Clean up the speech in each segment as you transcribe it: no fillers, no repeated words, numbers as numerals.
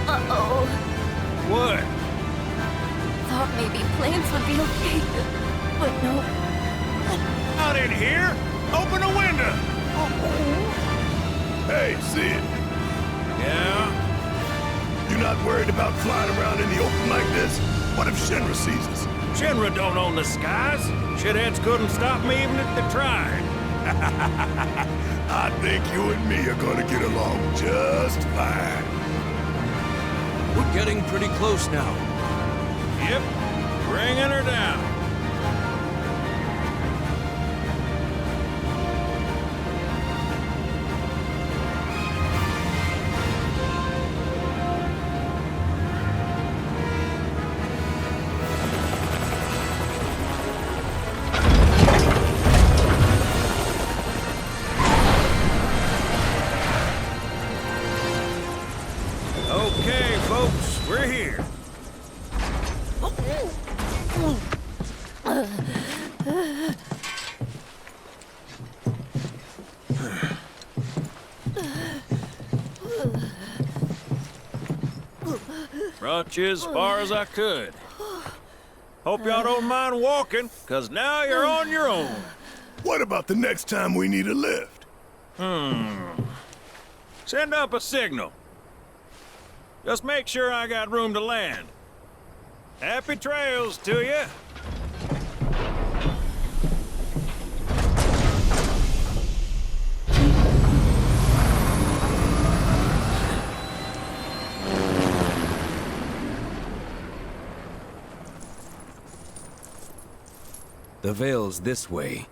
Uh-oh. What? Thought maybe planes would be okay, but no. Out in here? Open a window! Hey, Sid, Yeah? you not worried about flying around in the open like this? What if Shinra sees us? Shinra don't own the skies. Shitheads couldn't stop me even if they tried. I think you and me are gonna get along just fine. We're getting pretty close now. Yep, bringing her down. Okay, folks, we're here. Brought you as far as I could. Hope y'all don't mind walking, 'cause now you're on your own. What about the next time we need a lift? Send up a signal. Just make sure I got room to land. Happy trails to you. The Vale's this way.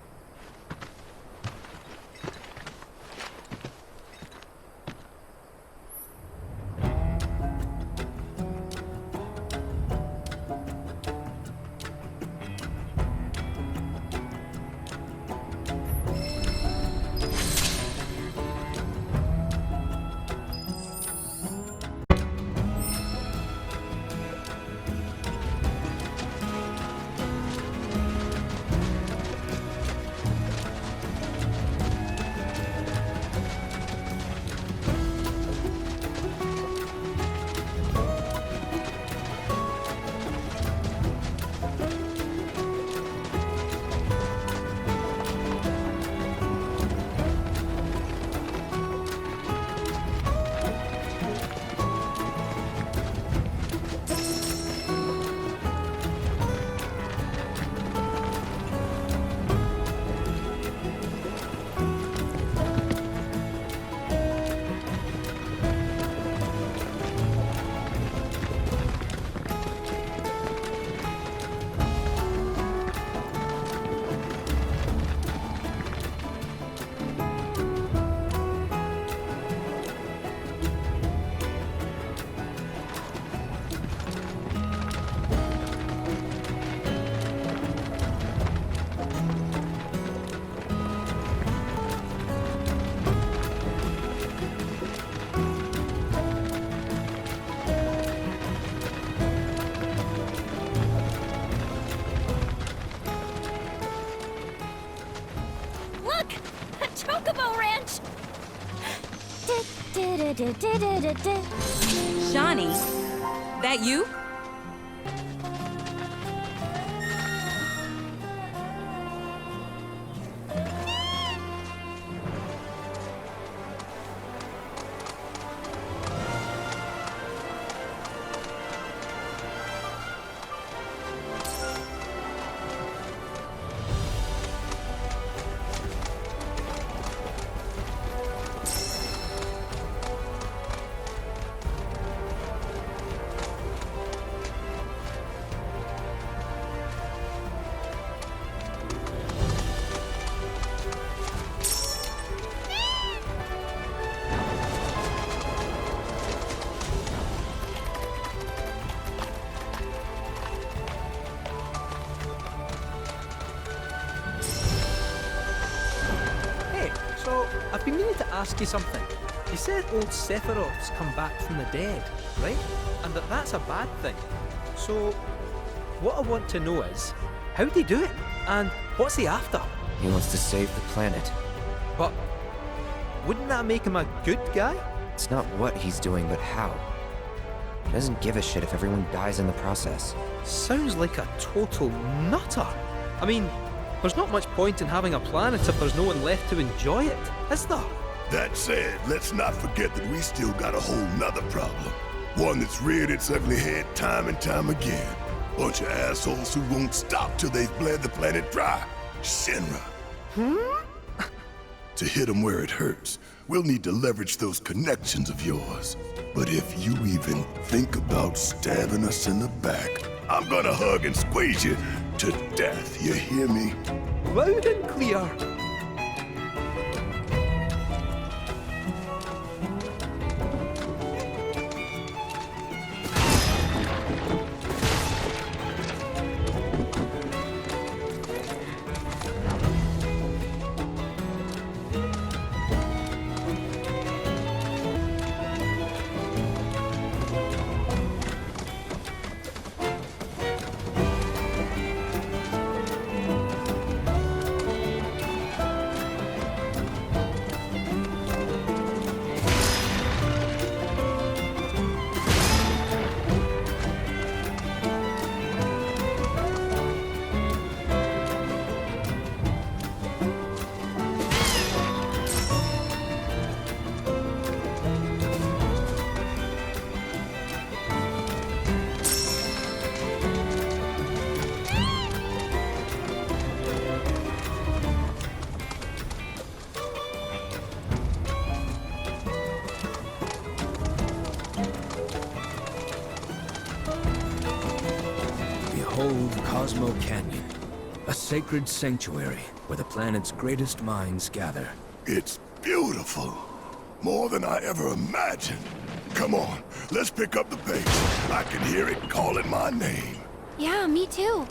Look! A chocobo ranch! Shawnee, that you? So, I've been meaning to ask you something. You said old Sephiroth's come back from the dead, right? And that's a bad thing. So, what I want to know is, how'd he do it? And what's he after? He wants to save the planet. But, wouldn't that make him a good guy? It's not what he's doing, but how. He doesn't give a shit if everyone dies in the process. Sounds like a total nutter. I mean, there's not much point in having a planet if there's no one left to enjoy it, is there? That said, let's not forget that we still got a whole nother problem. One that's reared its ugly head time and time again. Bunch of assholes who won't stop till they've bled the planet dry. Shinra. To hit them where it hurts, we'll need to leverage those connections of yours. But if you even think about stabbing us in the back, I'm gonna hug and squeeze you to death, you hear me? Loud and clear. Behold Cosmo Canyon, a sacred sanctuary where the planet's greatest minds gather. It's beautiful. More than I ever imagined. Come on, let's pick up the pace. I can hear it calling my name. Yeah, me too.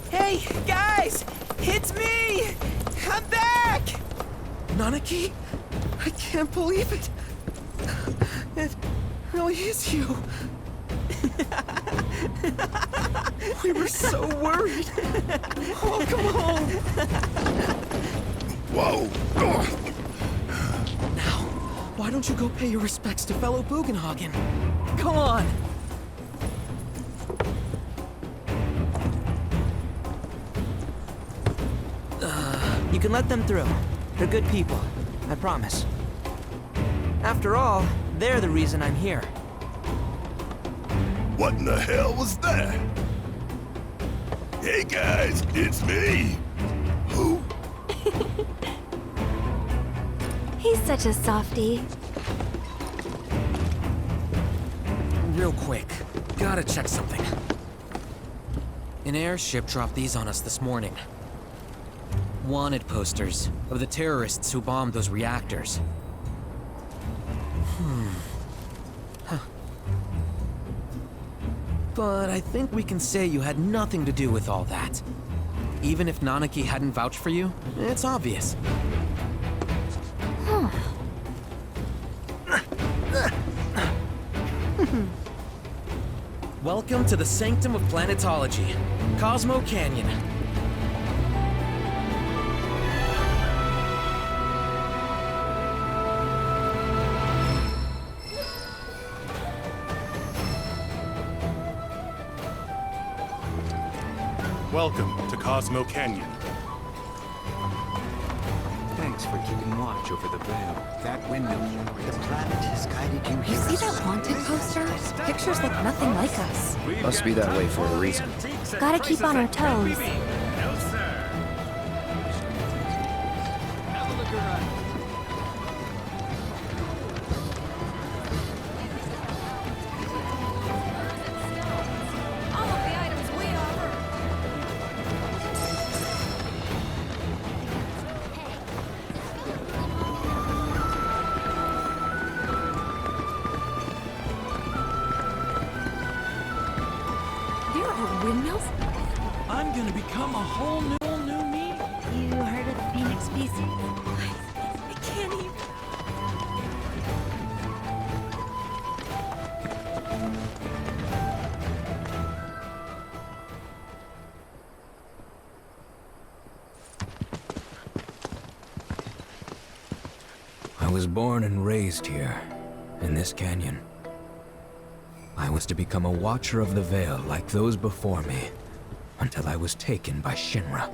Hey, guys! It's me! I'm back! Nanaki? I can't believe it. It really is you. We were so worried. Welcome home. Whoa! Now, why don't you go pay your respects to fellow Bugenhagen? Come on. You can let them through. They're good people. I promise. After all, they're the reason I'm here. What in the hell was that? Hey guys, it's me. Who? He's such a softie. Real quick, gotta check something. An airship dropped these on us this morning. Wanted posters of the terrorists who bombed those reactors. But I think we can say you had nothing to do with all that. Even if Nanaki hadn't vouched for you, it's obvious. Welcome to the Sanctum of Planetology, Cosmo Canyon. Welcome to Cosmo Canyon. Thanks for keeping watch over the Vale. That window. The planet has guided you You here. see that wanted poster? Pictures look nothing like us. Must be that way for a reason. Gotta keep on our toes. All of the items windmills? I'm gonna become a whole new me. You heard of the phoenix species? I can't even. I was born and raised here, in this canyon. I was to become a watcher of the Vale like those before me, until I was taken by Shinra.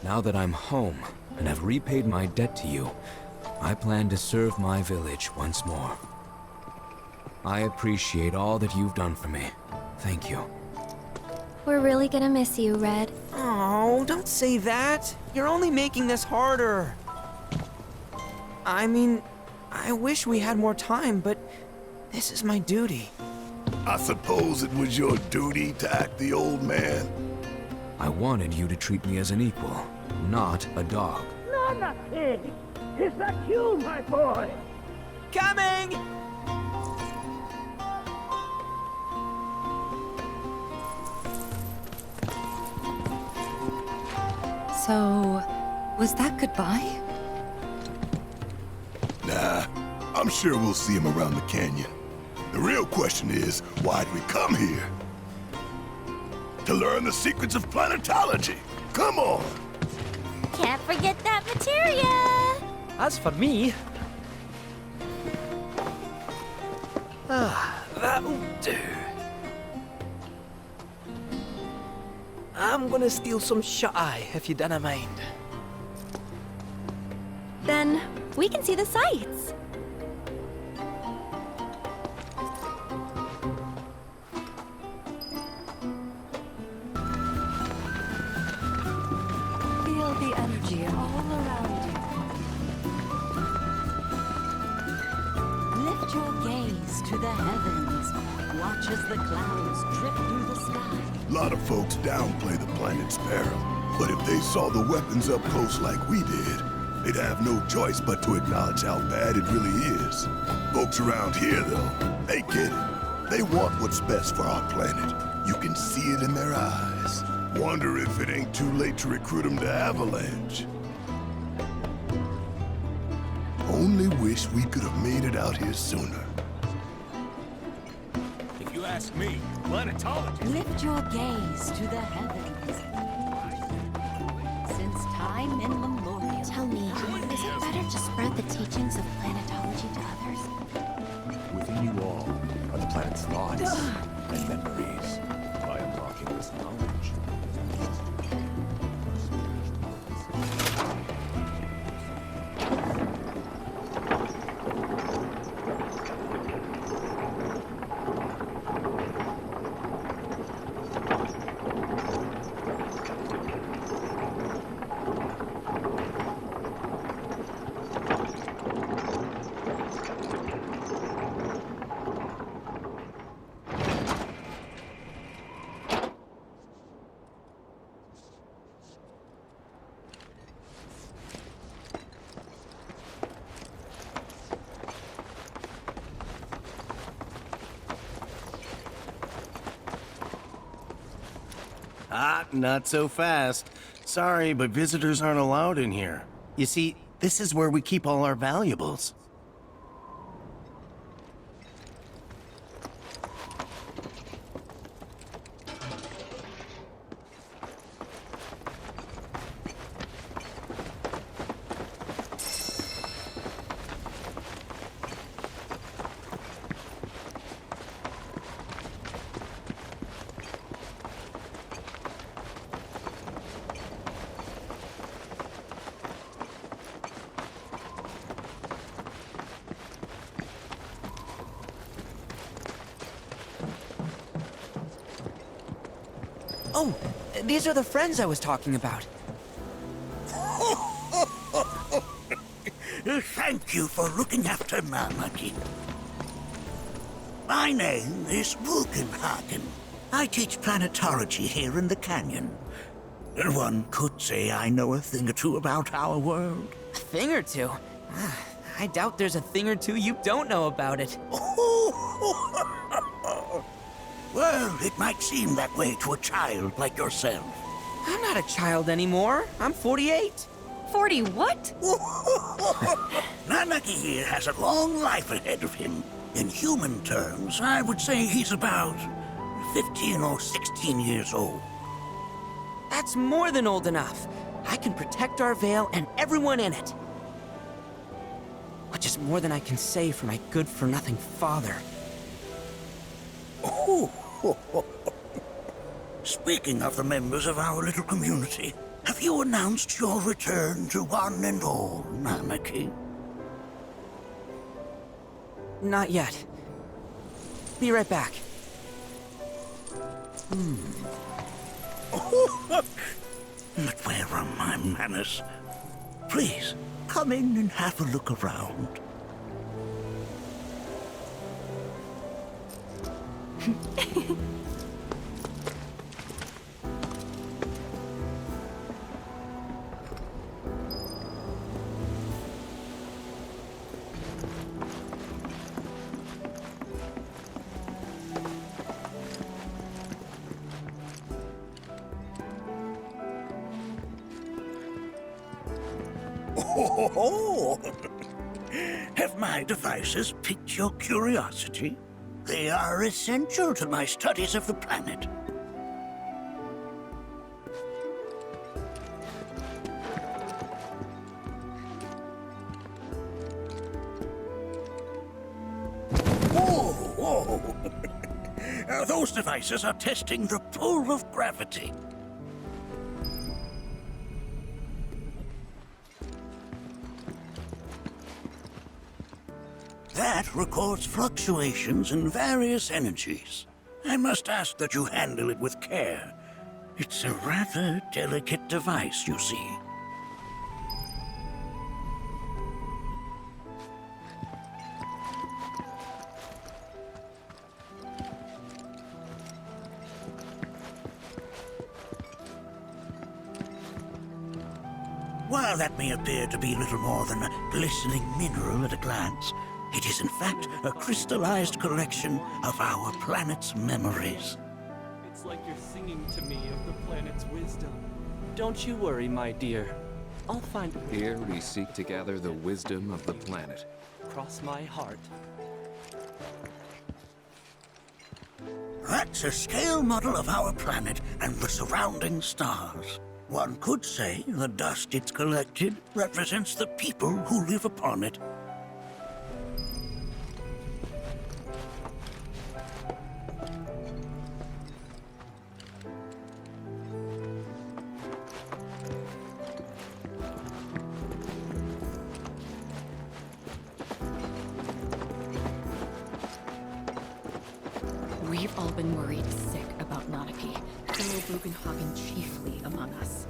Now that I'm home, and have repaid my debt to you, I plan to serve my village once more. I appreciate all that you've done for me. Thank you. We're really gonna miss you, Red. Oh, don't say that. You're only making this harder. I mean, I wish we had more time, but this is my duty. I suppose it was your duty to act the old man. I wanted you to treat me as an equal, not a dog. Nana Pig! Is that you, my boy? Coming! So, was that goodbye? Nah, I'm sure we'll see him around the canyon. The real question is, why'd we come here? To learn the secrets of planetology. Come on! Can't forget that materia! As for me... that'll do. I'm gonna steal some shut-eye, if you dinna mind. Then we can see the sights. Feel the energy all around you. Lift your gaze to the heavens. Watch as the clouds drip through the sky. A lot of folks downplay the planet's peril, but if they saw the weapons up close like we did, they'd have no choice but to acknowledge how bad it really is. Folks around here, though, they get it. They want what's best for our planet. You can see it in their eyes. Wonder if it ain't too late to recruit them to Avalanche. Only wish we could have made it out here sooner. If you ask me, planetology. Lift your gaze to the heavens. Since time immemorial. Tell me, is it better to spread the teachings of planetology to others? Within you all are the planet's thoughts and memories. By unlocking this knowledge. Ah, not so fast. Sorry, but visitors aren't allowed in here. You see, this is where we keep all our valuables. Oh, these are the friends I was talking about. Thank you for looking after Mama Jin. My name is Wugenhagen. I teach planetology here in the canyon. One could say I know a thing or two about our world. A thing or two? I doubt there's a thing or two you don't know about it. Well, it might seem that way to a child like yourself. I'm not a child anymore. I'm 48. 40 what? Nanaki here has a long life ahead of him. In human terms, I would say he's about 15 or 16 years old. That's more than old enough. I can protect our Vale and everyone in it. Which is more than I can say for my good-for-nothing father. Speaking of the members of our little community, have you announced your return to one and all, Nanaki? Not yet. Be right back. But where are my manners? Please, come in and have a look around. Oh, have my devices piqued your curiosity? They are essential to my studies of the planet. Whoa! Those devices are testing the pull of gravity. That records fluctuations in various energies. I must ask that you handle it with care. It's a rather delicate device, you see. While that may appear to be little more than a glistening mineral at a glance, it is in fact a crystallized collection of our planet's memories. It's like you're singing to me of the planet's wisdom. Don't you worry, my dear. I'll find it. Here we seek to gather the wisdom of the planet. Cross my heart. That's a scale model of our planet and the surrounding stars. One could say the dust it's collected represents the people who live upon it. We've all been worried sick about Nanaki, fellow Bugenhagen chiefly among us.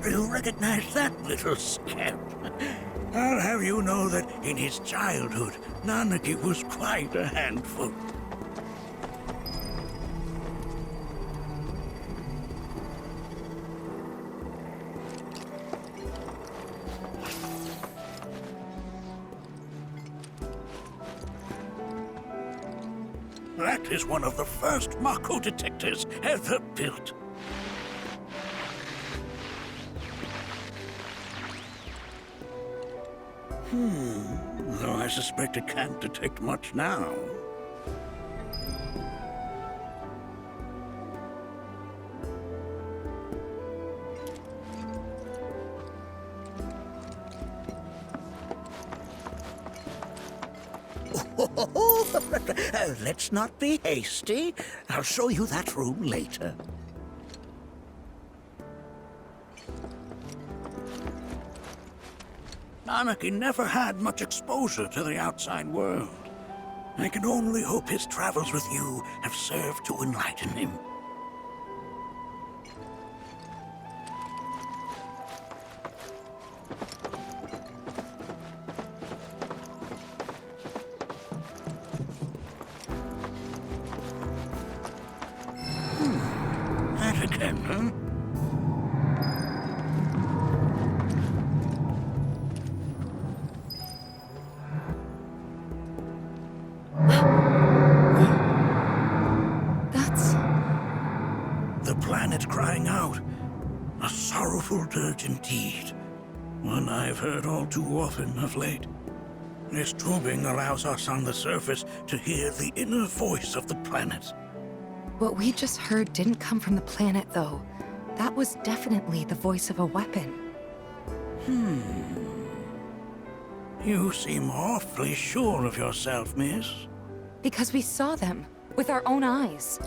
Do you recognize that little scamp? I'll have you know that in his childhood, Nanaki was quite a handful. That is one of the first Mako detectors ever built. Though I suspect it can't detect much now. Let's not be hasty. I'll show you that room later. Nanaki never had much exposure to the outside world. I can only hope his travels with you have served to enlighten him. That again, huh? crying out. A sorrowful dirge indeed. One I've heard all too often of late. This tubing allows us on the surface to hear the inner voice of the planet. What we just heard didn't come from the planet, though. That was definitely the voice of a weapon. You seem awfully sure of yourself, miss. Because we saw them, with our own eyes.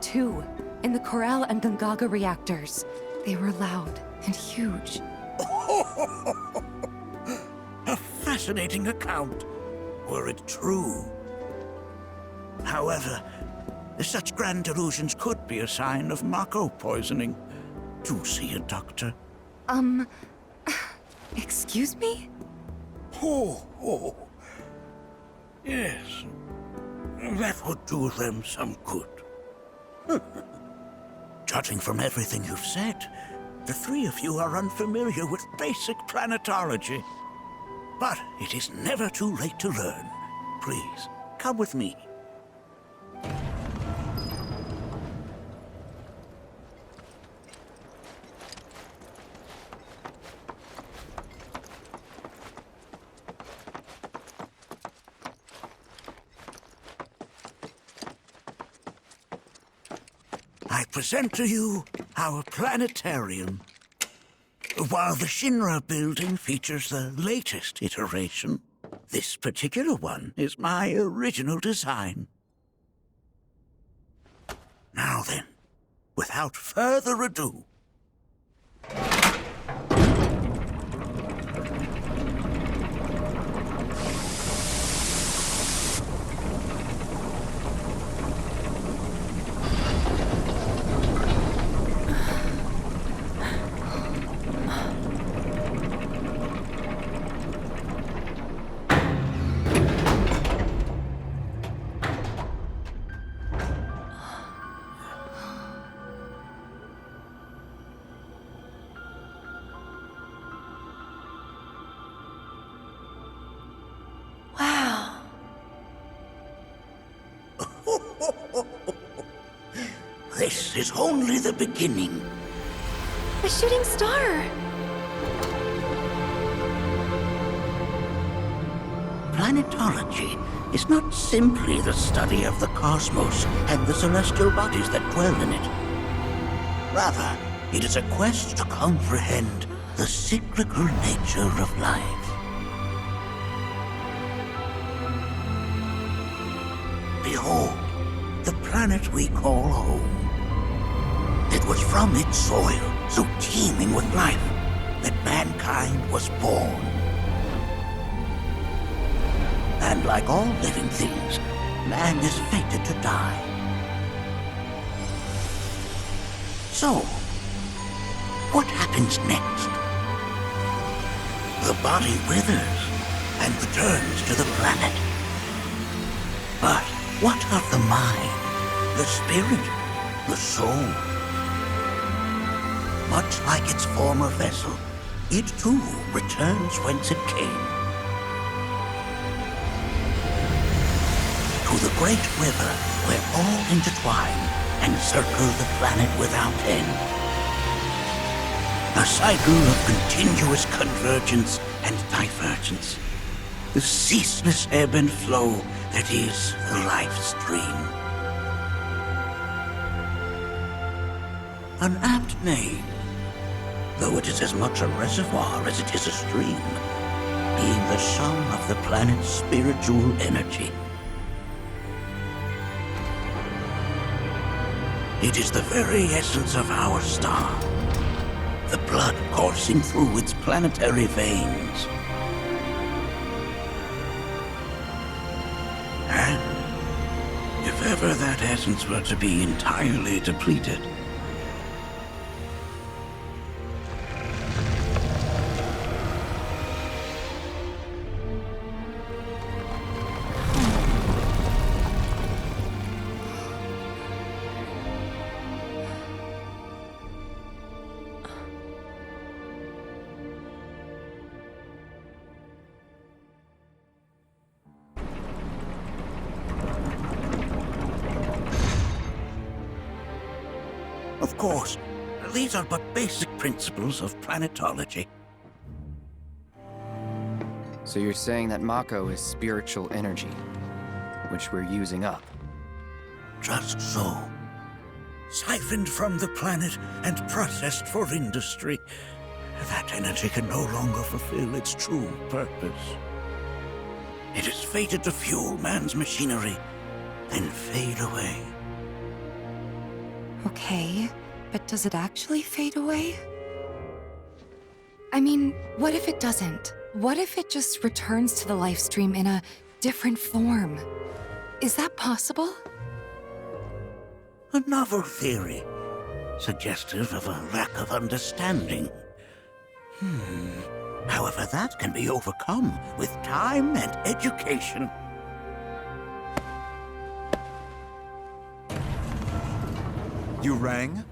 2, in the Corel and Gungaga reactors. They were loud and huge. A fascinating account, were it true. However, such grand delusions could be a sign of Mako poisoning. Do see a doctor. Excuse me? Oh. Yes. That would do them some good. Judging from everything you've said, the three of you are unfamiliar with basic planetology. But it is never too late to learn. Please, come with me. I present to you our planetarium. While the Shinra building features the latest iteration, this particular one is my original design. Now then, without further ado, this is only the beginning. A shooting star! Planetology is not simply the study of the cosmos and the celestial bodies that dwell in it. Rather, it is a quest to comprehend the cyclical nature of life. Behold, the planet we call home. It was from its soil, so teeming with life, that mankind was born. And like all living things, man is fated to die. So, what happens next? The body withers and returns to the planet. But what of the mind, the spirit, the soul? Much like its former vessel, it too returns whence it came. To the great river where all intertwine and circle the planet without end. A cycle of continuous convergence and divergence. The ceaseless ebb and flow that is the life stream. An apt name, though it is as much a reservoir as it is a stream, being the sum of the planet's spiritual energy. It is the very essence of our star, the blood coursing through its planetary veins. And if ever that essence were to be entirely depleted, of course, these are but basic principles of planetology. So you're saying that Mako is spiritual energy, which we're using up? Just so. Siphoned from the planet and processed for industry, that energy can no longer fulfill its true purpose. It is fated to fuel man's machinery, then fade away. Okay, but does it actually fade away? I mean, what if it doesn't? What if it just returns to the life stream in a different form? Is that possible? A novel theory, suggestive of a lack of understanding. However, that can be overcome with time and education. You rang?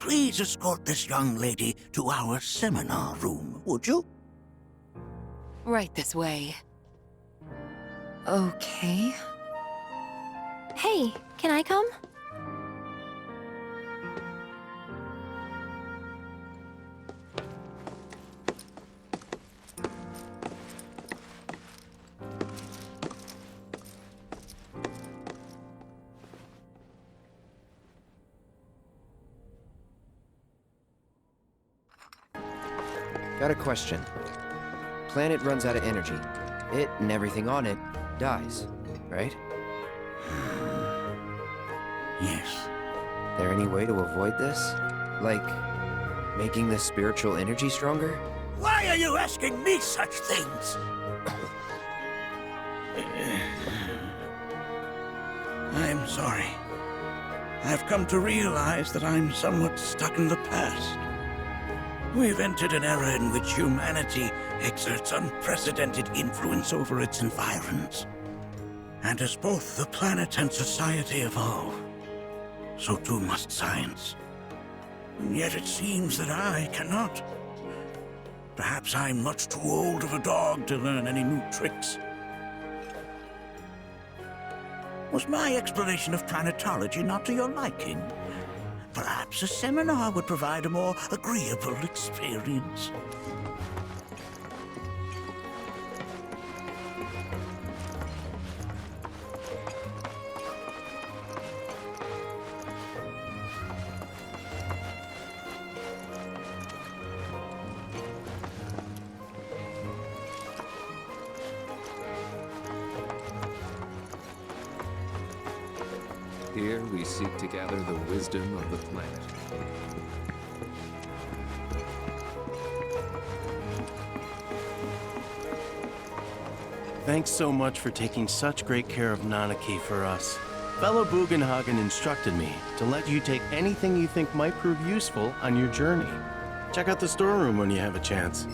Please escort this young lady to our seminar room, would you? Right this way. Okay. Hey, can I come? Got a question. Planet runs out of energy. It and everything on it dies, right? Yes. There any way to avoid this? Like, making the spiritual energy stronger? Why are you asking me such things? I'm sorry. I've come to realize that I'm somewhat stuck in the past. We've entered an era in which humanity exerts unprecedented influence over its environs. And as both the planet and society evolve, so too must science. And yet it seems that I cannot. Perhaps I'm much too old of a dog to learn any new tricks. Was my explanation of planetology not to your liking? Perhaps a seminar would provide a more agreeable experience. Here we seek to gather the wisdom of the planet. Thanks so much for taking such great care of Nanaki for us. Fellow Bugenhagen instructed me to let you take anything you think might prove useful on your journey. Check out the storeroom when you have a chance.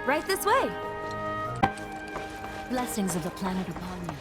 Right this way. Blessings of the planet upon you.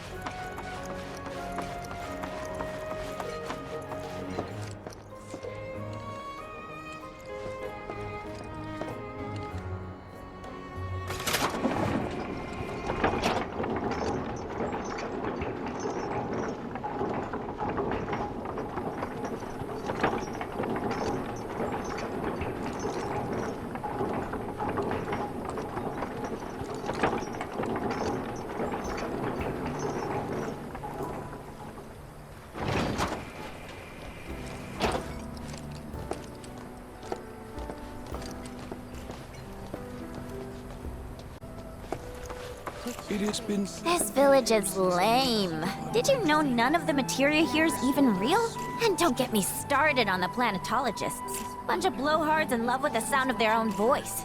It has been... This village is lame. Did you know none of the materia here is even real? And don't get me started on the planetologists. Bunch of blowhards in love with the sound of their own voice.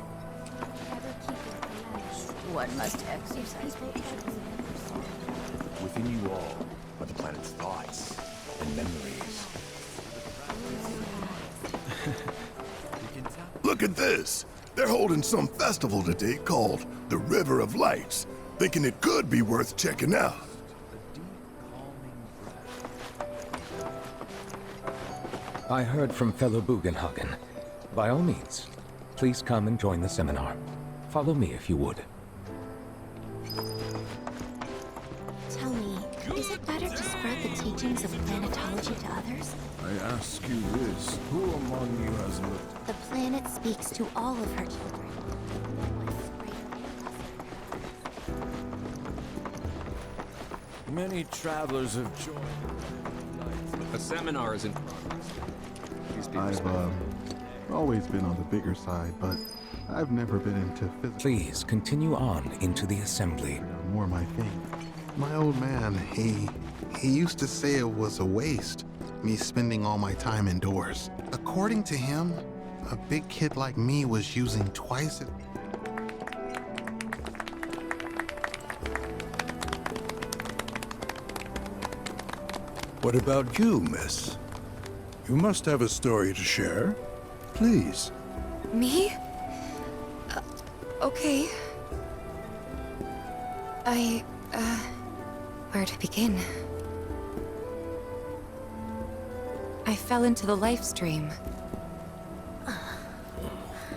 One must exercise patience. Within you all are the planet's thoughts and memories. Look at this. They're holding some festival today called the River of Lights. Thinking it could be worth checking out. I heard from fellow Bugenhagen. By all means, please come and join the seminar. Follow me if you would. Tell me, is it better to spread the teachings of planetology to others? I ask you this, who among you has looked? The planet speaks to all of her children. Many travelers have joined. A seminar is in progress. Please be I've respectful. always been on the bigger side, but I've never been into physics. Please continue on into the assembly. More my thing. My old man, he used to say it was a waste, me spending all my time indoors. According to him, a big kid like me was using twice as... What about you, miss? You must have a story to share. Please. Me? Okay. Where to begin? I fell into the life stream.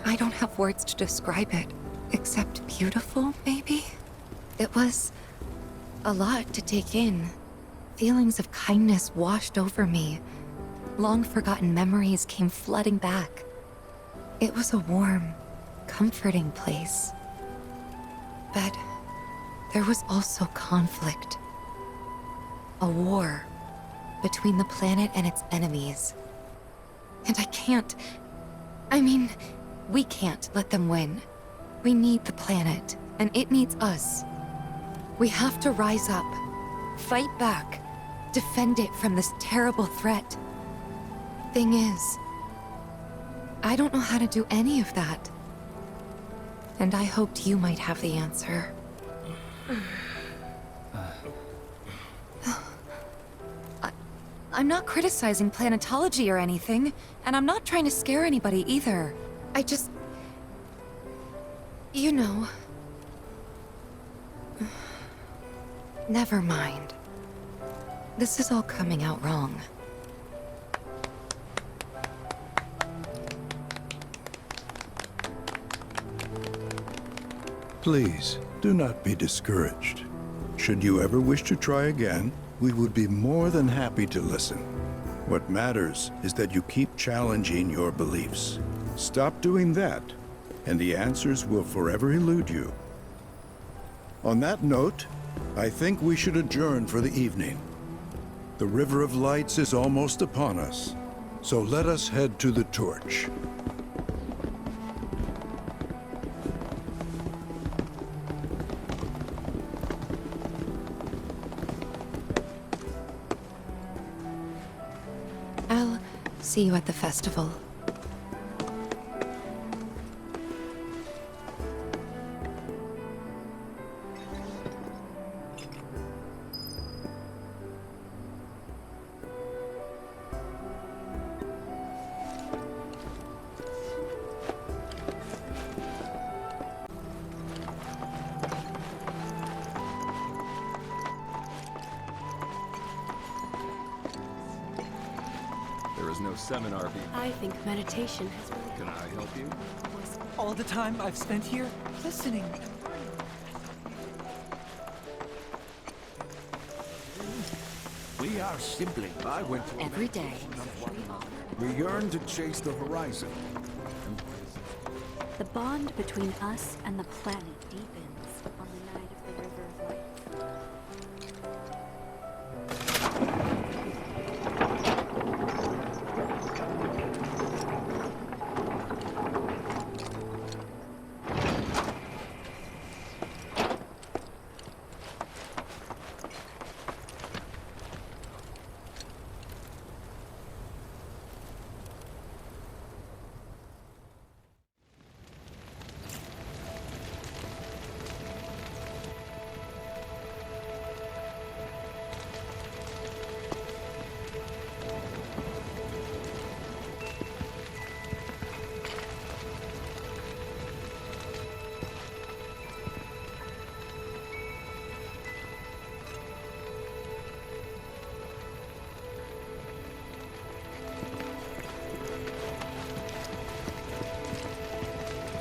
I don't have words to describe it, except beautiful, maybe? It was a lot to take in. Feelings of kindness washed over me. Long-forgotten memories came flooding back. It was a warm, comforting place. But there was also conflict. A war between the planet and its enemies. And we can't let them win. We need the planet, and it needs us. We have to rise up, fight back, defend it from this terrible threat. Thing is, I don't know how to do any of that. And I hoped you might have the answer. I'm not criticizing planetology or anything, and I'm not trying to scare anybody either. I just... You know... Never mind. This is all coming out wrong. Please, do not be discouraged. Should you ever wish to try again, we would be more than happy to listen. What matters is that you keep challenging your beliefs. Stop doing that, and the answers will forever elude you. On that note, I think we should adjourn for the evening. The River of Lights is almost upon us, so let us head to the torch. I'll see you at the festival. There is no seminar being... I think meditation has really... Can I help you? All the time I've spent here, listening. We are simply... I went every day. We yearn to chase the horizon. The bond between us and the planet deepens on the night of the River of Light.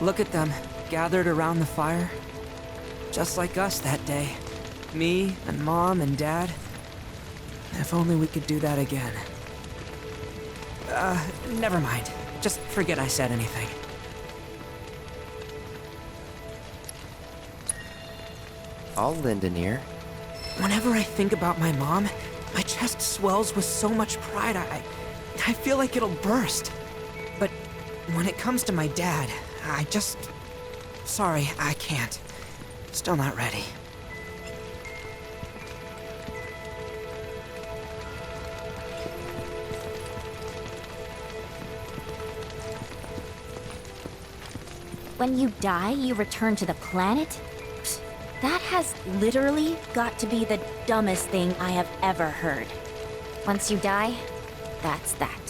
Look at them, gathered around the fire. Just like us that day. Me and Mom and Dad. If only we could do that again. Never mind. Just forget I said anything. I'll lend an ear. Whenever I think about my mom, my chest swells with so much pride, I feel like it'll burst. But when it comes to my dad, I just... Sorry, I can't. Still not ready. When you die, you return to the planet? That has literally got to be the dumbest thing I have ever heard. Once you die, that's that.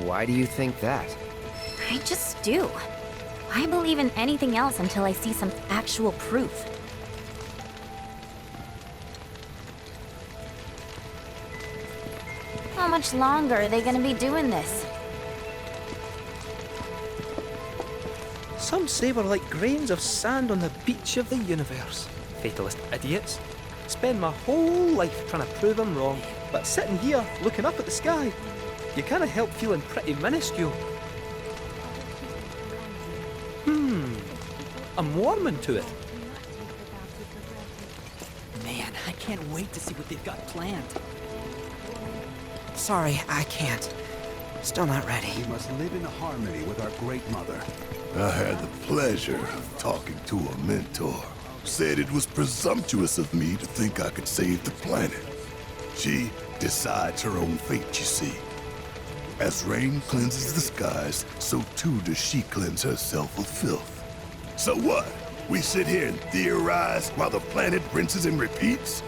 Why do you think that? I just do. I believe in anything else until I see some actual proof. How much longer are they gonna be doing this? Some say we're like grains of sand on the beach of the universe. Fatalist idiots. Spend my whole life trying to prove them wrong, but sitting here, looking up at the sky, you can't help feeling pretty minuscule. I'm warming to it. Man, I can't wait to see what they've got planned. Sorry, I can't. Still not ready. We must live in harmony with our Great Mother. I had the pleasure of talking to a mentor. Said it was presumptuous of me to think I could save the planet. She decides her own fate, you see. As rain cleanses the skies, so too does she cleanse herself of filth. So what? We sit here and theorize while the planet rinses and repeats?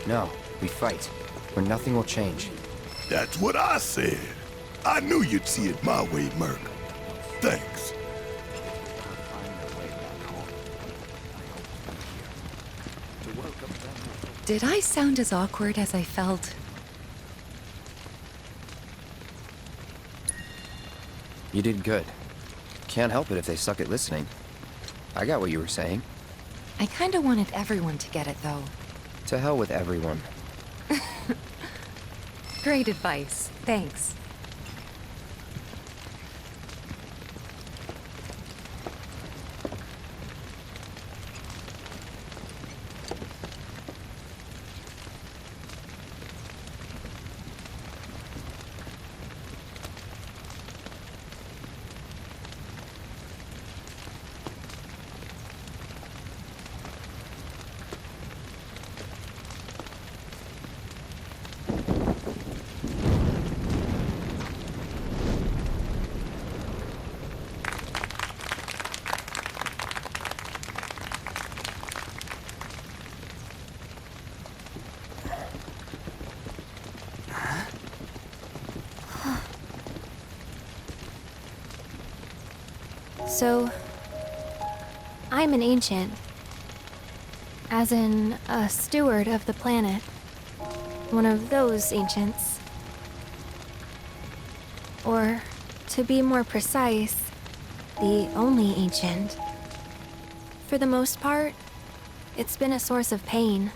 No, we fight, where nothing will change. That's what I said. I knew you'd see it my way, Merc. Thanks. Did I sound as awkward as I felt? You did good. Can't help it if they suck at listening. I got what you were saying. I kinda wanted everyone to get it, though. To hell with everyone. Great advice. Thanks. So, I'm an ancient, As in, a steward of the planet. One of those ancients. Or, to be more precise, the only ancient. For the most part, it's been a source of pain.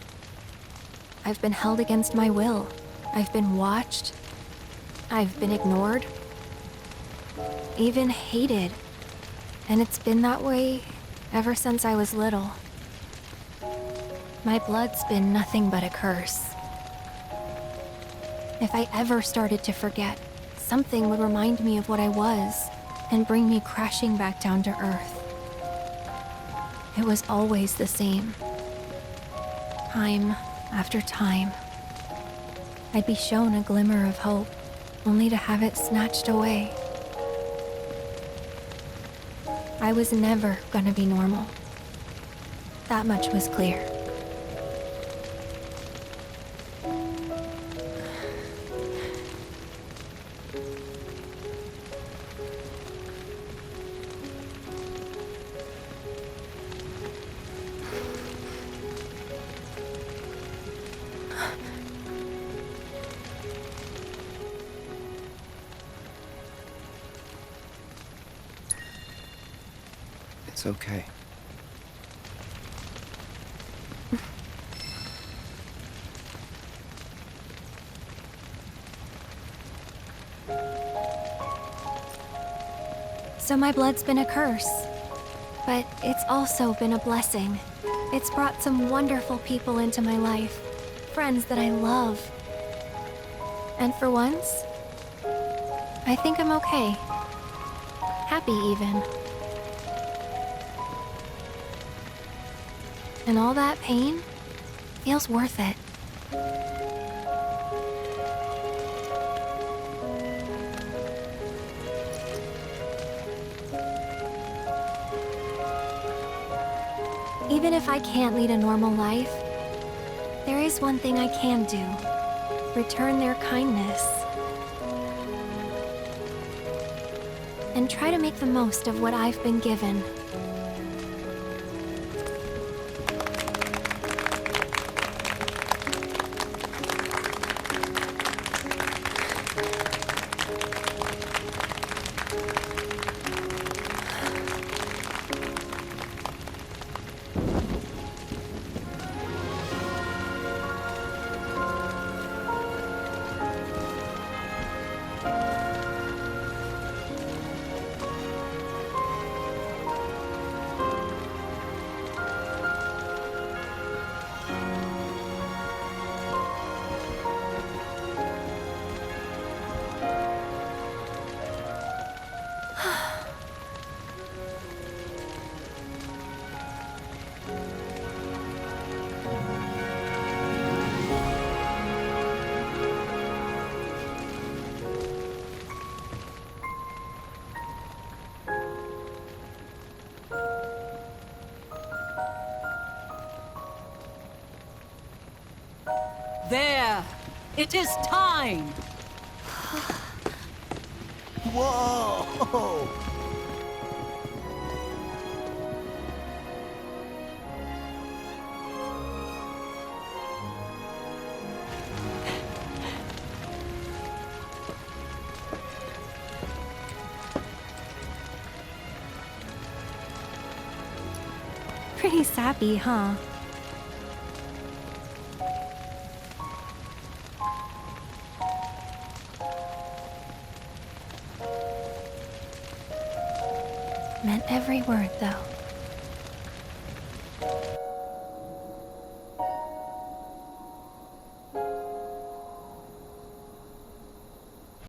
I've been held against my will. I've been watched. I've been ignored. Even hated. And it's been that way ever since I was little. My blood's been nothing but a curse. If I ever started to forget, something would remind me of what I was and bring me crashing back down to Earth. It was always the same. Time after time. I'd be shown a glimmer of hope, only to have it snatched away. I was never gonna be normal. That much was clear. It's okay. So my blood's been a curse. But it's also been a blessing. It's brought some wonderful people into my life. Friends that I love. And for once, I think I'm okay. Happy even. And all that pain feels worth it. Even if I can't lead a normal life, there is one thing I can do. Return their kindness. And try to make the most of what I've been given. There! It is time! Whoa! Pretty sappy, huh? Meant every word, though.